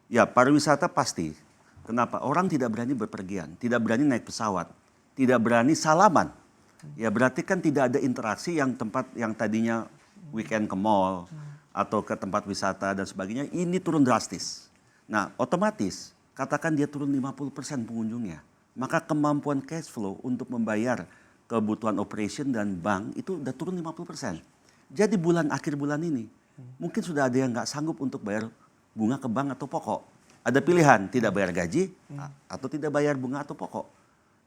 Ya, pariwisata pasti. Kenapa? Orang tidak berani bepergian, tidak berani naik pesawat, tidak berani salaman. Ya berarti kan tidak ada interaksi yang tempat yang tadinya weekend ke mall atau ke tempat wisata dan sebagainya, ini turun drastis. Nah, otomatis katakan dia turun 50% pengunjungnya, maka kemampuan cash flow untuk membayar kebutuhan operation dan bank itu udah turun 50%. Jadi akhir bulan ini, mungkin sudah ada yang nggak sanggup untuk bayar bunga ke bank atau pokok. Ada pilihan, tidak bayar gaji atau tidak bayar bunga atau pokok.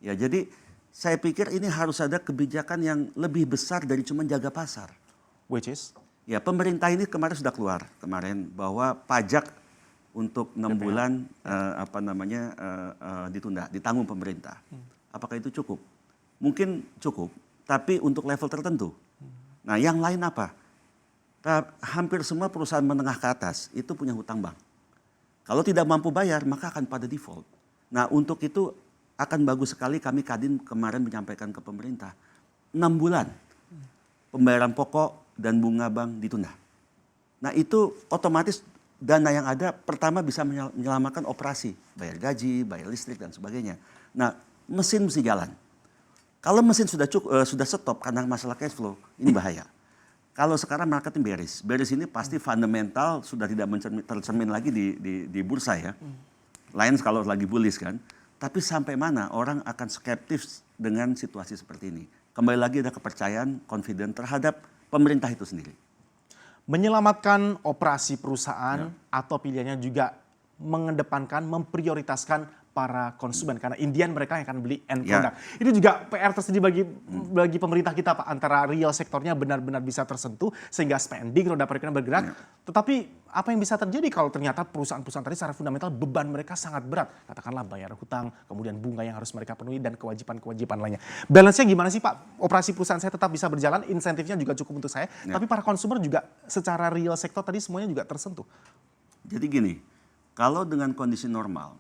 Ya, jadi saya pikir ini harus ada kebijakan yang lebih besar dari cuma jaga pasar. Which is? Ya, pemerintah ini kemarin sudah keluar bahwa pajak untuk 6 bulan ditunda, ditanggung pemerintah. Apakah itu cukup? Mungkin cukup, tapi untuk level tertentu. Nah, yang lain apa? Hampir semua perusahaan menengah ke atas itu punya hutang bank. Kalau tidak mampu bayar, maka akan pada default. Nah, untuk itu akan bagus sekali kami Kadin kemarin menyampaikan ke pemerintah. 6 bulan pembayaran pokok dan bunga bank ditunda. Nah, itu otomatis dana yang ada pertama bisa menyelamatkan operasi. Bayar gaji, bayar listrik, dan sebagainya. Nah, mesin mesti jalan. Kalau mesin sudah stop karena masalah cash flow, ini bahaya. Kalau sekarang marketing bearish ini pasti fundamental sudah tidak tercermin lagi di bursa ya. Lain kalau lagi bullish kan. Tapi sampai mana orang akan skeptis dengan situasi seperti ini. Kembali lagi ada kepercayaan, confident terhadap pemerintah itu sendiri. Menyelamatkan operasi perusahaan atau pilihannya juga mengedepankan, memprioritaskan para konsumen karena Indian mereka yang akan beli end product. Ini juga PR tersendiri bagi pemerintah kita Pak, antara real sektornya benar-benar bisa tersentuh sehingga spending roda perekonomian bergerak. Tetapi apa yang bisa terjadi kalau ternyata perusahaan-perusahaan tadi secara fundamental beban mereka sangat berat, katakanlah bayar hutang, kemudian bunga yang harus mereka penuhi dan kewajiban-kewajiban lainnya. Balance-nya gimana sih Pak? Operasi perusahaan saya tetap bisa berjalan, insentifnya juga cukup untuk saya, tapi para konsumer juga secara real sektor tadi semuanya juga tersentuh. Jadi gini, kalau dengan kondisi normal,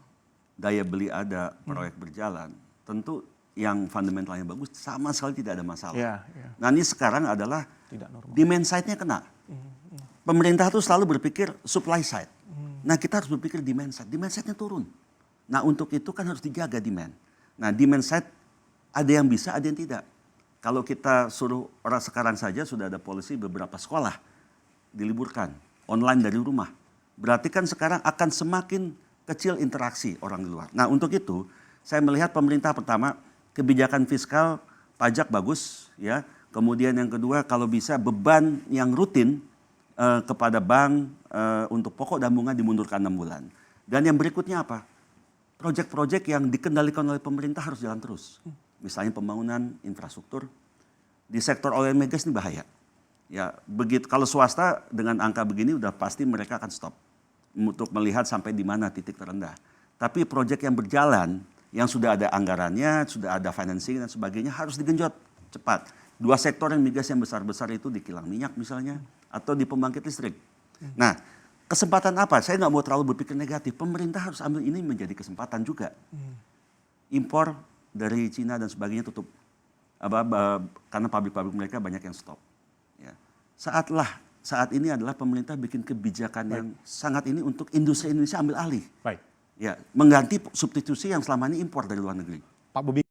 daya beli ada, proyek berjalan, tentu yang fundamentalnya bagus sama sekali tidak ada masalah. Nah, ini sekarang adalah demand side-nya kena. Pemerintah tuh selalu berpikir supply side. Nah, kita harus berpikir demand side. Demand side-nya turun. Nah, untuk itu kan harus dijaga demand. Nah, demand side ada yang bisa, ada yang tidak. Kalau kita suruh orang sekarang saja sudah ada polisi beberapa sekolah diliburkan, online dari rumah. Berarti kan sekarang akan semakin kecil interaksi orang di luar. Nah, untuk itu saya melihat pemerintah pertama kebijakan fiskal pajak bagus ya. Kemudian yang kedua kalau bisa beban yang rutin kepada bank untuk pokok dan bunga dimundurkan 6 bulan. Dan yang berikutnya apa? Proyek-proyek yang dikendalikan oleh pemerintah harus jalan terus. Misalnya pembangunan infrastruktur di sektor oil and gas ini bahaya. Ya, begitu kalau swasta dengan angka begini udah pasti mereka akan stop untuk melihat sampai di mana titik terendah. Tapi proyek yang berjalan, yang sudah ada anggarannya, sudah ada financing dan sebagainya harus digenjot cepat. 2 sektor yang migas yang besar-besar itu di kilang minyak misalnya, atau di pembangkit listrik. Nah, kesempatan apa? Saya nggak mau terlalu berpikir negatif. Pemerintah harus ambil ini menjadi kesempatan juga. Impor dari Cina dan sebagainya tutup. Karena pabrik-pabrik mereka banyak yang stop. Ya. Saat ini adalah pemerintah bikin kebijakan yang sangat ini untuk industri Indonesia ambil alih. Ya, mengganti substitusi yang selama ini impor dari luar negeri. Pak Bobi.